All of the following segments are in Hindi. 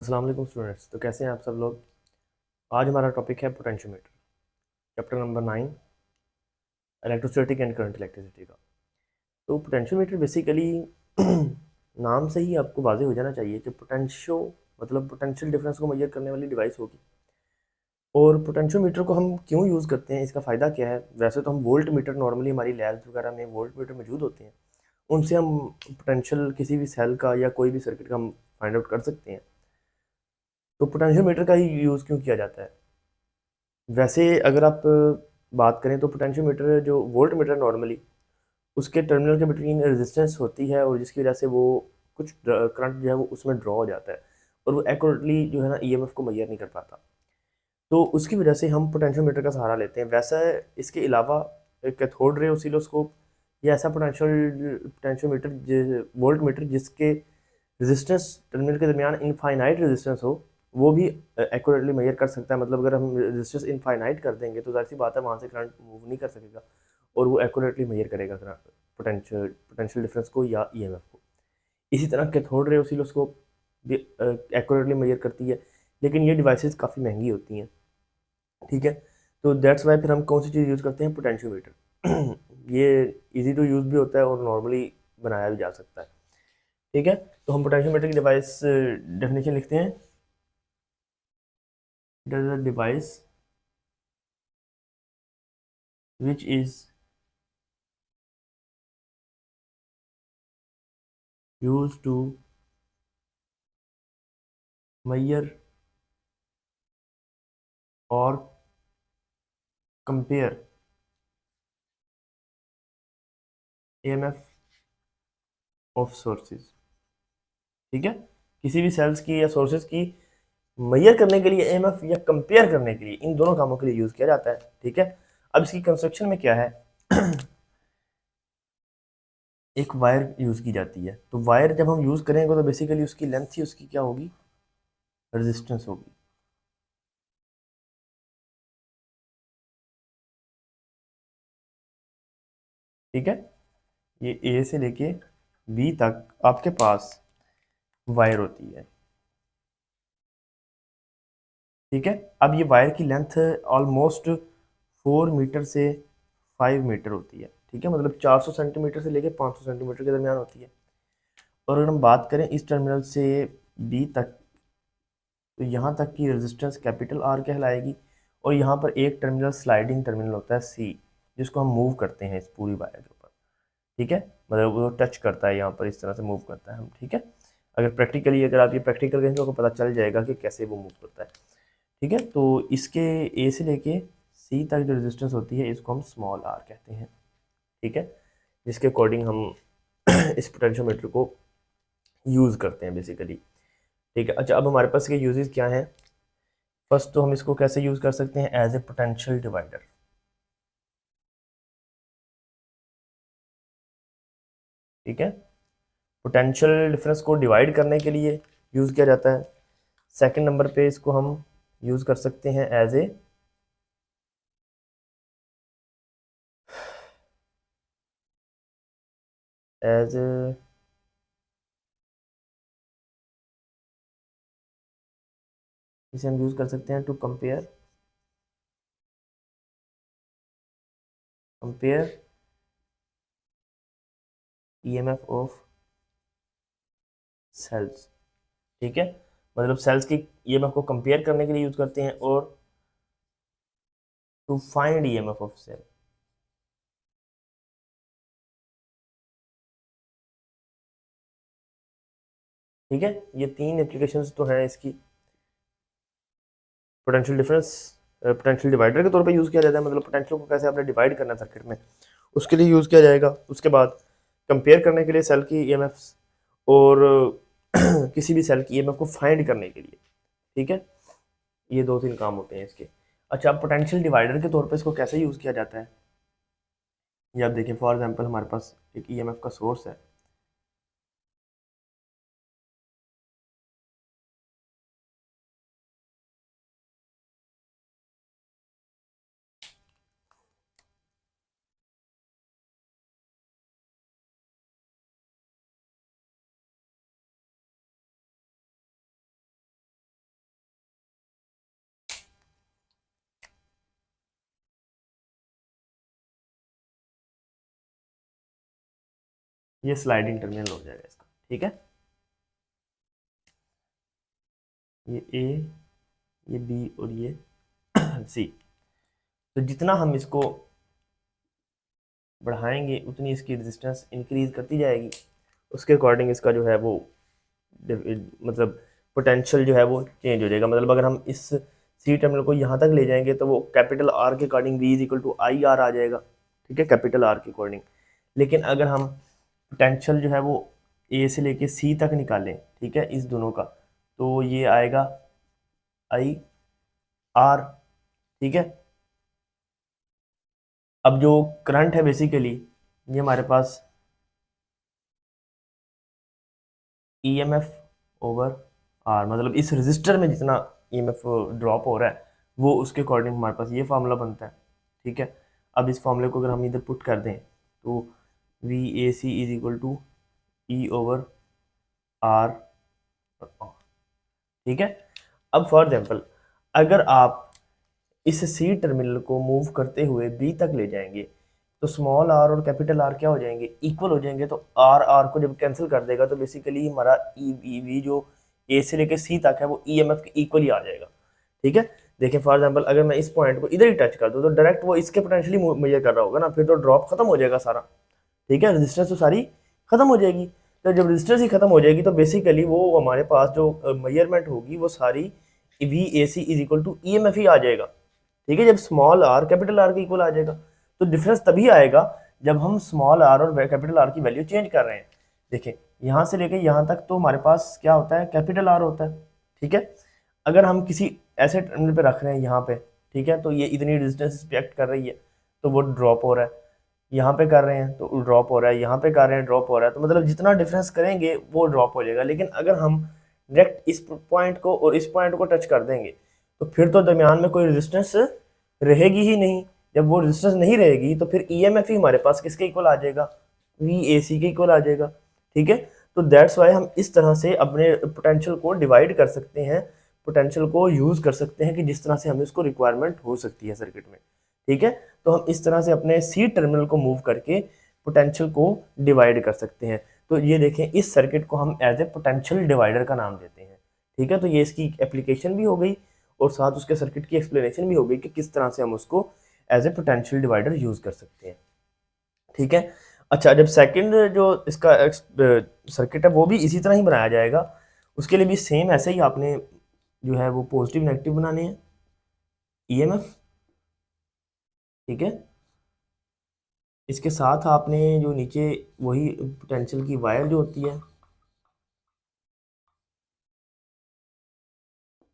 अस्सलाम वालेकुम स्टूडेंट्स। तो कैसे हैं आप सब लोग। आज हमारा टॉपिक है potentiometer, chapter number 9, electrostatic and current electricity का। तो पोटेंशियोमीटर बेसिकली नाम से ही आपको वाज़ेह हो जाना चाहिए कि पोटेंशियो मतलब पोटेंशियल डिफरेंस को मेजर करने वाली डिवाइस होगी। और पोटेंशियोमीटर को हम क्यों यूज़ करते हैं, इसका फ़ायदा क्या है। वैसे तो हम वोल्ट मीटर नॉर्मली हमारी लैब्स वगैरह में वोल्ट मीटर मौजूद होते हैं, उनसे हम पोटेंशियल किसी भी सेल का या कोई भी सर्किट का हम फाइंड आउट कर सकते हैं। तो पोटेंशियोमीटर का ही यूज़ क्यों किया जाता है। वैसे अगर आप बात करें तो पोटेंशियोमीटर जो वोल्ट मीटर नॉर्मली उसके टर्मिनल के बिटवीन रेजिस्टेंस होती है, और जिसकी वजह से वो कुछ करंट जो है वो उसमें ड्रॉ हो जाता है, और वो एक्यूरेटली जो है ना ईएमएफ को मेजर नहीं कर पाता। तो उसकी वजह से हम पोटेंशियोमीटर का सहारा लेते हैं। वैसे इसके अलावा कैथोड रे ऑसिलोस्कोप या ऐसा पोटेंशियोमीटर वोल्ट मीटर जिसके रेजिस्टेंस टर्मिनल के दरमियान इनफाइनाइट रेजिस्टेंस हो, वो भी एक्यूरेटली मेजर कर सकता है। मतलब अगर हम रेजिस्टेंस इनफाइनाइट कर देंगे तो जाहिर सी बात है वहाँ से करंट मूव नहीं कर सकेगा, और वो एक्यूरेटली मेजर करेगा पोटेंशियल पोटेंशियल डिफरेंस को या ईएमएफ को। इसी तरह कैथोड रे ऑसिलोस्कोप भी एक्यूरेटली मेजर करती है, लेकिन ये डिवाइसेस काफ़ी महंगी होती हैं। ठीक है, तो दैट्स वाई फिर हम कौन सी चीज़ यूज़ करते हैं, पोटेंशियोमीटर। ये इजी टू यूज़ भी होता है और नॉर्मली बनाया भी जा सकता है। ठीक है, तो हम पोटेंशियोमीटर की डिवाइस डेफिनेशन लिखते हैं। It is a device which is used to measure or compare AMF of sources। ठीक है, किसी भी सेल्स की या सोर्सेज की मेजर करने के लिए एएमएफ या कंपेयर करने के लिए, इन दोनों कामों के लिए यूज किया जाता है। ठीक है, अब इसकी कंस्ट्रक्शन में क्या है। एक वायर यूज की जाती है, तो वायर जब हम यूज करेंगे तो बेसिकली उसकी लेंथ ही उसकी क्या होगी, रेजिस्टेंस होगी। ठीक है, ये ए से लेके बी तक आपके पास वायर होती है। ठीक है, अब ये वायर की लेंथ ऑलमोस्ट 4 मीटर से 5 मीटर होती है। ठीक है, मतलब 400 सेंटीमीटर से लेके 500 सेंटीमीटर के दरमियान होती है। और अगर हम बात करें इस टर्मिनल से बी तक, तो यहाँ तक की रेजिस्टेंस कैपिटल आर कहलाएगी। और यहाँ पर एक टर्मिनल स्लाइडिंग टर्मिनल होता है सी, जिसको हम मूव करते हैं इस पूरी वायर के ऊपर। ठीक है, मतलब वो टच करता है यहाँ पर, इस तरह से मूव करता है हम। ठीक है, अगर प्रैक्टिकली अगर आप ये प्रैक्टिकल करेंगे तो आपको पता चल जाएगा कि कैसे वो मूव करता है। ठीक है, तो इसके ए से लेके सी तक जो रेजिस्टेंस होती है इसको हम स्मॉल आर कहते हैं। ठीक है, जिसके अकॉर्डिंग हम इस पोटेंशियोमीटर को यूज़ करते हैं बेसिकली। ठीक है, अच्छा अब हमारे पास के यूजेस क्या हैं। फर्स्ट तो हम इसको कैसे यूज़ कर सकते हैं, एज ए पोटेंशियल डिवाइडर। ठीक है, पोटेंशियल डिफरेंस को डिवाइड करने के लिए यूज़ किया जाता है। सेकंड नंबर पे इसको हम यूज़ कर सकते हैं एज ए इसे हम यूज़ कर सकते हैं to compare EMF of cells. ठीक है, मतलब सेल्स की ईएमएफ को कंपेयर करने के लिए यूज़ करते हैं, और to find EMF of cell. ठीक है, ये तीन एप्लीकेशंस तो हैं इसकी। पोटेंशियल डिफरेंस पोटेंशियल डिवाइडर के तौर पे यूज़ किया जाता है, मतलब पोटेंशियल को कैसे आपने डिवाइड करना है सर्किट में, उसके लिए यूज़ किया जाएगा। उसके बाद कंपेयर करने के लिए सेल की ईएमएफ्स, और किसी भी सेल की ईएमएफ को फाइंड करने के लिए। ठीक है, ये दो तीन काम होते हैं इसके। अच्छा, अब पोटेंशियल डिवाइडर के तौर पे इसको कैसे यूज़ किया जाता है, ये आप देखिए। फॉर एग्जांपल हमारे पास एक ईएमएफ का सोर्स है। ये स्लाइडिंग टर्मिनल हो जाएगा इसका, ठीक है। ये ए, ये बी और ये सी। तो जितना हम इसको बढ़ाएंगे उतनी इसकी रेजिस्टेंस इंक्रीज करती जाएगी, उसके अकॉर्डिंग इसका जो है वो मतलब पोटेंशियल जो है वो चेंज हो जाएगा। मतलब अगर हम इस सी टर्मिनल को यहाँ तक ले जाएंगे तो वो कैपिटल आर के according V is equal to I R आ जाएगा, ठीक है, कैपिटल आर के अकॉर्डिंग। लेकिन अगर हम पोटेंशियल जो है वो ए से लेके सी तक निकालें, ठीक है, इस दोनों का, तो ये आएगा आई आर, ठीक है। अब जो करंट है बेसिकली ये हमारे पास ईएमएफ ओवर आर, मतलब इस रजिस्टर में जितना ईएमएफ ड्रॉप हो रहा है वो उसके अकॉर्डिंग हमारे पास ये फार्मूला बनता है, ठीक है। अब इस फार्मूले को अगर हम इधर पुट कर दें तो V A C is equal to E over R, ठीक है। अब फॉर एग्जाम्पल अगर आप इस सी टर्मिनल को मूव करते हुए बी तक ले जाएंगे तो स्मॉल आर और कैपिटल आर क्या हो जाएंगे, इक्वल हो जाएंगे। तो आर आर को जब कैंसिल कर देगा तो बेसिकली हमारा ई वी जो ए से लेके सी तक है वो ईएमएफ के इक्वल ही आ जाएगा, ठीक है। देखिए फॉर एग्जांपल अगर मैं इस पॉइंट को इधर ही टच कर दूं तो डायरेक्ट वो इसके पोटेंशियली मेजर कर रहा होगा ना, फिर तो ड्रॉप खत्म हो जाएगा सारा, ठीक है, रेजिस्टेंस तो सारी खत्म हो जाएगी। तो जब रेजिस्टेंस ही खत्म हो जाएगी तो बेसिकली वो हमारे पास जो मेजरमेंट होगी वो सारी V A C is equal to E M F ही आ जाएगा, ठीक है। जब स्मॉल आर कैपिटल आर के इक्वल आ जाएगा तो डिफरेंस तभी आएगा जब हम स्मॉल आर और कैपिटल आर की वैल्यू चेंज कर रहे हैं। देखें यहाँ से लेके यहाँ तक तो हमारे पास क्या होता है, कैपिटल आर होता है, ठीक है। अगर हम किसी ऐसे टर्मिनल पे रख रहे हैं यहाँ पे, ठीक है, तो ये इतनी डिस्टेंस एक्ट कर रही है तो वो ड्रॉप हो रहा है, यहाँ पे कर रहे हैं तो ड्रॉप हो रहा है, यहाँ पे कर रहे हैं ड्रॉप हो रहा है। तो मतलब जितना डिफरेंस करेंगे वो ड्रॉप हो जाएगा। लेकिन अगर हम डायरेक्ट इस पॉइंट को और इस पॉइंट को टच कर देंगे तो फिर तो दरमियान में कोई रेजिस्टेंस रहेगी ही नहीं। जब वो रेजिस्टेंस नहीं रहेगी तो फिर ईएमएफ ही हमारे पास किसके इक्वल आ जाएगा, वी ए सी के इक्वल आ जाएगा, ठीक है। तो दैट्स वाई हम इस तरह से अपने पोटेंशियल को डिवाइड कर सकते हैं, पोटेंशियल को यूज़ कर सकते हैं कि जिस तरह से हमें उसको रिक्वायरमेंट हो सकती है सर्किट में, ठीक है। तो हम इस तरह से अपने सी टर्मिनल को मूव करके पोटेंशियल को डिवाइड कर सकते हैं। तो ये देखें इस सर्किट को हम एज ए पोटेंशियल डिवाइडर का नाम देते हैं, ठीक है। तो ये इसकी एप्लीकेशन भी हो गई और साथ उसके सर्किट की एक्सप्लेनेशन भी हो गई कि किस तरह से हम उसको as a potential divider use कर सकते हैं, ठीक है। अच्छा, जब सेकंड जो इसका सर्किट है वो भी इसी तरह ही बनाया जाएगा। उसके लिए भी सेम ऐसे ही आपने जो है वो पॉजिटिव नेगेटिव बनाने हैं ईएमएफ, ठीक है। इसके साथ आपने जो नीचे वही पोटेंशियल की वायर जो होती है,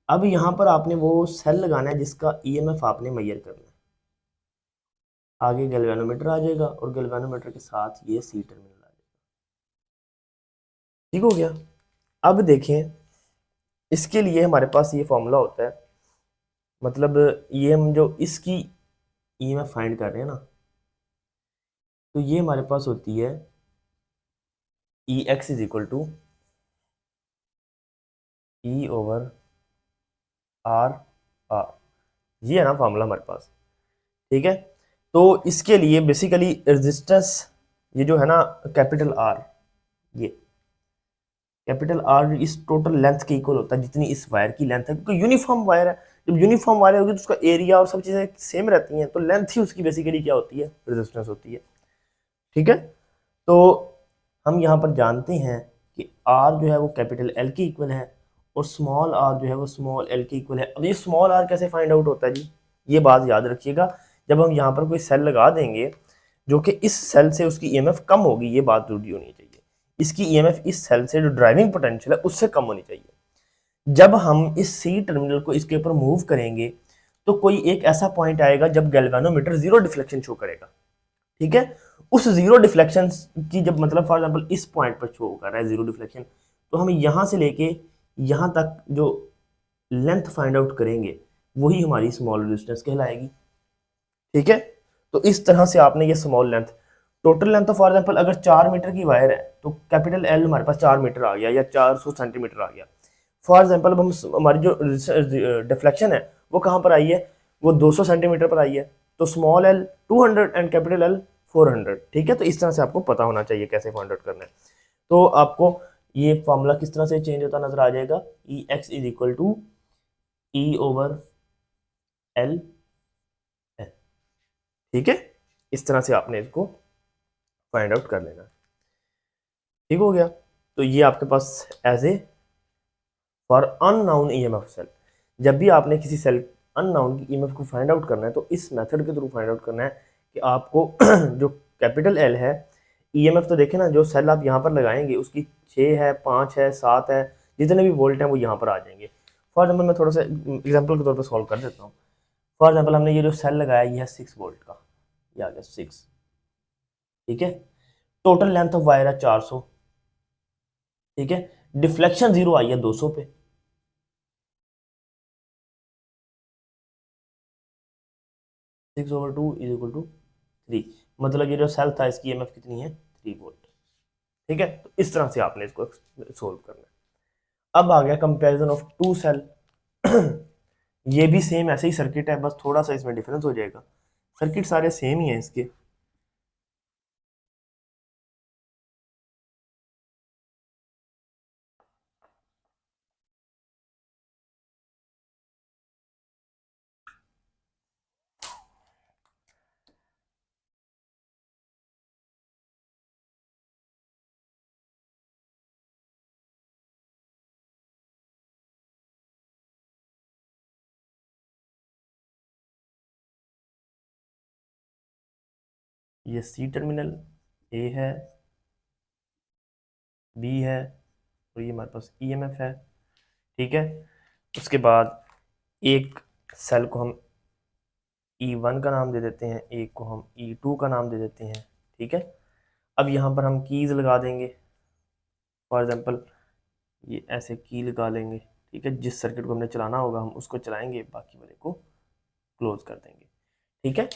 अब यहाँ पर आपने वो सेल लगाना है जिसका ईएमएफ आपने मेजर करना है। आगे गैल्वेनोमीटर आ जाएगा और गैल्वेनोमीटर के साथ ये सी टर्मिनल आ जाएगा, ठीक हो गया। अब देखें इसके लिए हमारे पास ये फॉर्मूला होता है, मतलब ये हम जो इसकी ईएमएफ फाइंड कर रहे हैं ना, तो ये हमारे पास होती है E X is equal to E over R R, ये है ना फॉर्मूला हमारे पास, ठीक है। तो इसके लिए बेसिकली रेजिस्टेंस ये जो है ना कैपिटल आर, ये कैपिटल आर इस टोटल लेंथ के इक्वल होता है जितनी इस वायर की लेंथ है, क्योंकि यूनिफॉर्म वायर है। जब यूनिफॉर्म वायर होगी तो उसका एरिया और सब चीज़ें सेम रहती हैं, तो लेंथ ही उसकी बेसिकली क्या होती है, रेजिस्टेंस होती है, ठीक है। तो हम यहाँ पर जानते हैं कि आर जो है वो कैपिटल एल की इक्वल है और स्मॉल आर जो है वो स्मॉल एल की इक्वल है। अब ये स्मॉल आर कैसे फाइंड आउट होता है जी, ये बात याद रखिएगा। जब हम यहाँ पर कोई सेल लगा देंगे जो कि इस सेल से उसकी ईएमएफ कम होगी, ये बात जरूरी होनी चाहिए, इसकी ईएमएफ इस सेल से जो ड्राइविंग पोटेंशियल है उससे कम होनी चाहिए। जब हम इस सी टर्मिनल को इसके ऊपर मूव करेंगे तो कोई एक ऐसा पॉइंट आएगा जब गैल्वेनोमीटर जीरो डिफ्लेक्शन शो करेगा, ठीक है। उस जीरो डिफ्लेक्शन की जब मतलब फॉर एग्जांपल इस पॉइंट पर शो कर रहा है जीरो डिफ्लेक्शन, तो हम यहाँ से लेके यहाँ तक जो लेंथ फाइंड आउट करेंगे वही हमारी स्मॉल रेजिस्टेंस कहलाएगी, ठीक है। तो इस तरह से आपने ये स्मॉल लेंथ, टोटल लेंथ तो फॉर एग्जांपल अगर 4 मीटर की वायर है तो कैपिटल एल हमारे पास 4 मीटर आ गया या 400 सेंटीमीटर आ गया। फॉर एग्जांपल अब हम हमारी जो डिफ्लेक्शन है वो कहाँ पर आई है, वो 200 सेंटीमीटर पर आई है। तो small L 200 and capital L 400, ठीक है। तो इस तरह से आपको पता होना चाहिए कैसे फाइंड आउट करना है। तो आपको ये फॉर्मूला किस तरह से चेंज होता नजर आ जाएगा, E X is equal to E over L, ठीक है। इस तरह से आपने इसको फाइंड आउट कर लेना, ठीक हो गया। तो ये आपके पास as A for unknown EMF cell, जब भी आपने किसी सेल अननाउन की ईएमएफ को फाइंड आउट करना है तो इस मेथड के थ्रू फाइंड आउट करना है कि आपको जो कैपिटल एल है, ईएमएफ तो देखें ना, जो सेल आप यहाँ पर लगाएंगे उसकी 6 है, 5 है, 7 है, जितने भी वोल्ट हैं वो यहाँ पर आ जाएंगे। फॉर एग्जाम्पल मैं थोड़ा सा एग्जाम्पल के तौर पर सॉल्व कर देता हूँ। फॉर एग्जाम्पल हमने ये जो सेल लगाया ये है 6 वोल्ट का, ये आ गया 6, ठीक है। टोटल लेंथ ऑफ वायर है 400, ठीक है। डिफ्लेक्शन जीरो आई है 200 पे, 6/2 इज इक्वल टू 3, मतलब ये जो सेल था इसकी ईएमएफ कितनी है, 3 वोल्ट, ठीक है। तो इस तरह से आपने इसको सोल्व करना है। अब आ गया कंपैरिजन ऑफ टू सेल। ये भी सेम ऐसे ही सर्किट है, बस थोड़ा सा इसमें डिफरेंस हो जाएगा, सर्किट सारे सेम ही हैं इसके। ये सी टर्मिनल ए है, बी है, और ये हमारे पास ईएमएफ है, ठीक है। उसके बाद एक सेल को हम E1 का नाम दे देते हैं, एक को हम E2 का नाम दे देते हैं, ठीक है। अब यहाँ पर हम कीज लगा देंगे, फॉर एग्जांपल ये ऐसे की लगा लेंगे, ठीक है। जिस सर्किट को हमने चलाना होगा हम उसको चलाएंगे, बाकी वाले को क्लोज कर देंगे, ठीक है।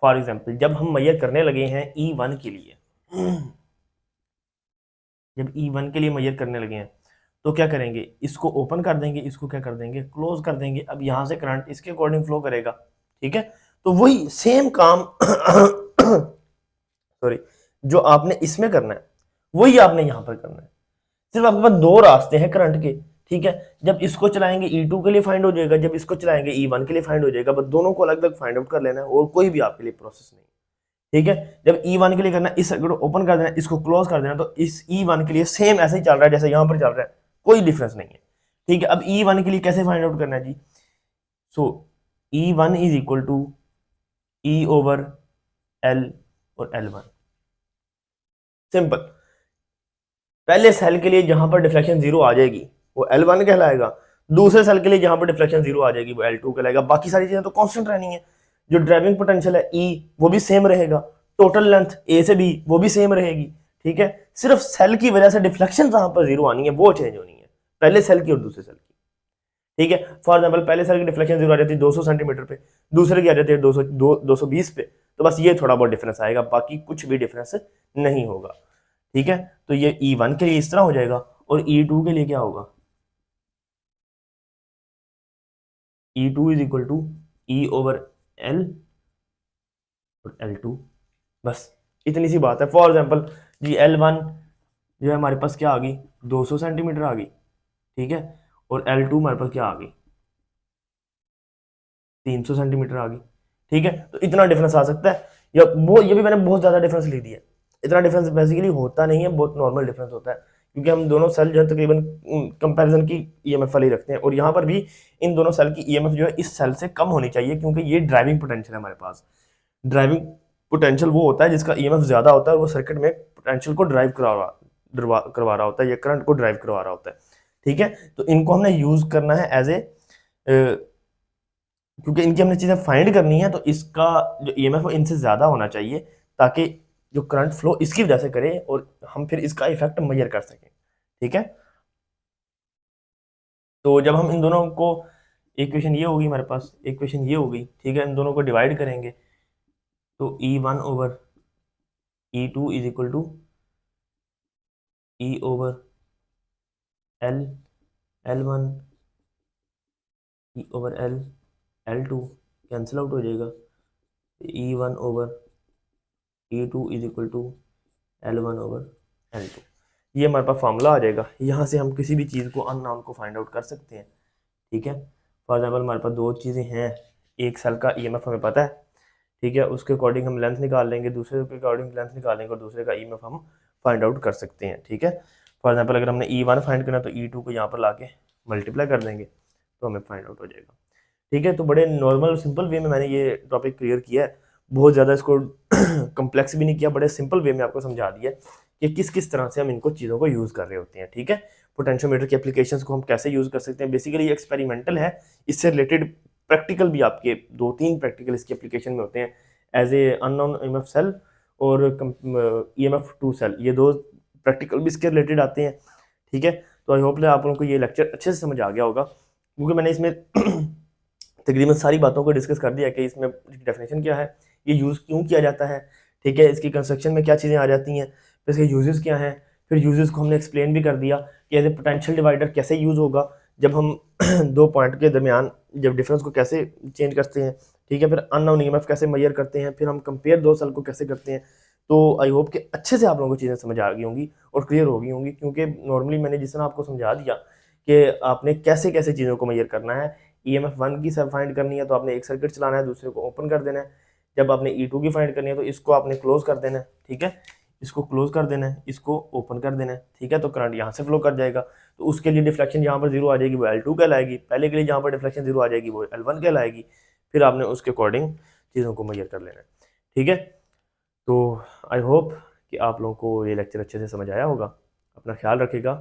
फॉर एग्जांपल जब हम मेजर करने लगे हैं E1 के लिए, जब E1 के लिए मेजर करने लगे हैं तो क्या करेंगे, इसको ओपन कर देंगे, इसको क्या कर देंगे, क्लोज कर देंगे। अब यहाँ से करंट इसके अकॉर्डिंग फ्लो करेगा, ठीक है। तो वही सेम काम सॉरी, जो आपने इसमें करना है वही आपने यहाँ पर करना है, सिर्फ आपके पास दो रास्ते हैं करंट के, ठीक है। जब इसको चलाएंगे E2 के लिए फाइंड हो जाएगा, जब इसको चलाएंगे E1 के लिए फाइंड हो जाएगा, बस दोनों को अलग अलग फाइंड आउट कर लेना है और कोई भी आपके लिए प्रोसेस नहीं, ठीक है। जब E1 के लिए करना है, इस सर्किट को ओपन कर देना, इसको क्लोज कर देना, तो इस E1 के लिए सेम ऐसे ही चल रहा है जैसे यहां पर चल रहा है, कोई डिफरेंस नहीं है, ठीक है। अब E1 के लिए कैसे फाइंड आउट करना है जी, so E1 is equal to E over L और L1, सिंपल। पहले सेल के लिए जहां पर डिफ्लेक्शन जीरो आ जाएगी वो L1 कहलाएगा, दूसरे सेल के लिए जहां पर डिफ्लेक्शन जीरो आ जाएगी वो L2 कहलाएगा। बाकी सारी चीजें तो कांस्टेंट रहनी है, जो ड्राइविंग पोटेंशियल है E वो भी सेम रहेगा, टोटल लेंथ A से B वो भी सेम रहेगी, ठीक है। सिर्फ सेल की वजह से डिफ्लेक्शन जहां पर जीरो आनी है वो चेंज होनी है, पहले सेल की और दूसरे सेल की, ठीक है। फॉर एग्जाम्पल पहले सेल की डिफ्लेक्शन जीरो आ जाती है 200 सेंटीमीटर पे, दूसरे की आ जाती है 220 पे, तो बस ये थोड़ा बहुत डिफरेंस आएगा, बाकी कुछ भी डिफरेंस नहीं होगा, ठीक है। तो ये E1 के लिए इस तरह हो जाएगा, और E2 के लिए क्या होगा, E2 is equal to E over L और L2, बस इतनी सी बात है। फॉर एग्जाम्पल जी L1 जो है हमारे पास क्या आ गई, 200 सेंटीमीटर आ गई, ठीक है। और L2 हमारे पास क्या आ गई, 300 सेंटीमीटर आ गई, ठीक है। तो इतना डिफरेंस आ सकता है, या वो ये भी मैंने बहुत ज़्यादा डिफरेंस लिख दिया, इतना डिफरेंस बेसिकली होता नहीं है, बहुत नॉर्मल डिफरेंस होता है, क्योंकि हम दोनों सेल जो है तकरीबन कंपैरिजन की ईएमएफ वाली रखते हैं, और यहाँ पर भी इन दोनों सेल की ईएमएफ जो है इस सेल से कम होनी चाहिए, क्योंकि ये ड्राइविंग पोटेंशियल है हमारे पास। ड्राइविंग पोटेंशियल वो होता है जिसका ईएमएफ ज़्यादा होता है, वो सर्किट में पोटेंशियल को ड्राइव करवा रहा होता है, या करंट को ड्राइव करवा रहा होता है, ठीक है। तो इनको हमने यूज़ करना है एज ए, क्योंकि इनकी हमने चीज़ें फाइंड करनी है, तो इसका जो ईएमएफ है इनसे ज़्यादा होना चाहिए, ताकि जो करंट फ्लो इसकी वजह से करे और हम फिर इसका इफेक्ट मेजर कर सकें, ठीक है। तो जब हम इन दोनों को, इक्वेशन ये होगी हमारे पास, इक्वेशन ये होगी, ठीक है, इन दोनों को डिवाइड करेंगे तो E1 over E2 is equal to E over L L1 E over L L2 cancel out हो जाएगा, E1 over E2 is equal to L1/L2। ये हमारे पास फार्मूला आ जाएगा। यहाँ से हम किसी भी चीज़ को अननोन को फाइंड आउट कर सकते हैं, ठीक है। फॉर एग्जाम्पल हमारे पास दो चीज़ें हैं, एक सेल का EMF हमें पता है, ठीक है, उसके अकॉर्डिंग हम लेंथ निकाल लेंगे, दूसरे के अकॉर्डिंग लेंथ निकालेंगे और दूसरे का EMF हम फाइंड आउट कर सकते हैं, ठीक है। फॉर एग्जाम्पल अगर हमने E1 फाइंड करना तो E2 को यहाँ पर ला के मल्टीप्लाई कर देंगे तो हमें फाइंड आउट हो जाएगा, ठीक है। तो बड़े नॉर्मल सिंपल वे में मैंने ये टॉपिक क्लियर किया है, बहुत ज़्यादा इसको कम्प्लेक्स भी नहीं किया, बड़े सिंपल वे में आपको समझा दिया कि किस किस तरह से हम इनको चीज़ों को यूज़ कर रहे होते हैं, ठीक है। पोटेंशियोमीटर की एप्लीकेशंस को हम कैसे यूज़ कर सकते हैं, बेसिकली ये एक्सपेरिमेंटल है, इससे रिलेटेड प्रैक्टिकल भी आपके 2-3 प्रैक्टिकल इसकी एप्लीकेशन में होते हैं, as a unknown EMF cell और EMF2 सेल, ये दो प्रैक्टिकल भी इसके रिलेटेड आते हैं, ठीक है। तो आई होप आप लोगों को ये लेक्चर अच्छे से समझ आ गया होगा, क्योंकि मैंने इसमें तकरीबन सारी बातों को डिस्कस कर दिया कि इसमें डेफिनेशन क्या है, ये यूज़ क्यों किया जाता है, ठीक है, इसकी कंस्ट्रक्शन में क्या चीज़ें आ जाती हैं, फिर इसके यूजेस क्या हैं, फिर यूजेस को हमने एक्सप्लेन भी कर दिया कि एज ए पोटेंशियल डिवाइडर कैसे यूज़ होगा जब हम दो पॉइंट के दरमियान जब डिफरेंस को कैसे चेंज करते हैं, ठीक है, फिर अननोन EMF कैसे मेजर करते हैं, फिर हम कंपेयर दो सेल को कैसे करते हैं। तो आई होप कि अच्छे से आप लोगों को चीज़ें समझ आ गई होंगी और क्लियर हो गई होंगी, क्योंकि नॉर्मली मैंने जिस तरह आपको समझा दिया कि आपने कैसे कैसे चीज़ों को मेजर करना है। EMF1 की सब फाइंड करनी है तो आपने एक सर्किट चलाना है, दूसरे को ओपन कर देना है। जब आपने E2 की फाइंड करनी है तो इसको आपने क्लोज कर देना है, ठीक है, इसको क्लोज कर देना है, इसको ओपन कर देना है, ठीक है। तो करंट यहाँ से फ्लो कर जाएगा, तो उसके लिए डिफ्लेक्शन जहाँ पर जीरो आ जाएगी वो L2 कहलाएगी, पहले के लिए जहाँ पर डिफ्लेक्शन जीरो आ जाएगी वो L1 कहलाएगी। फिर आपने उसके अकॉर्डिंग चीज़ों को मेजर कर लेना है, ठीक है। तो आई होप कि आप लोगों को ये लेक्चर अच्छे से समझ आया होगा। अपना ख्याल रखिएगा।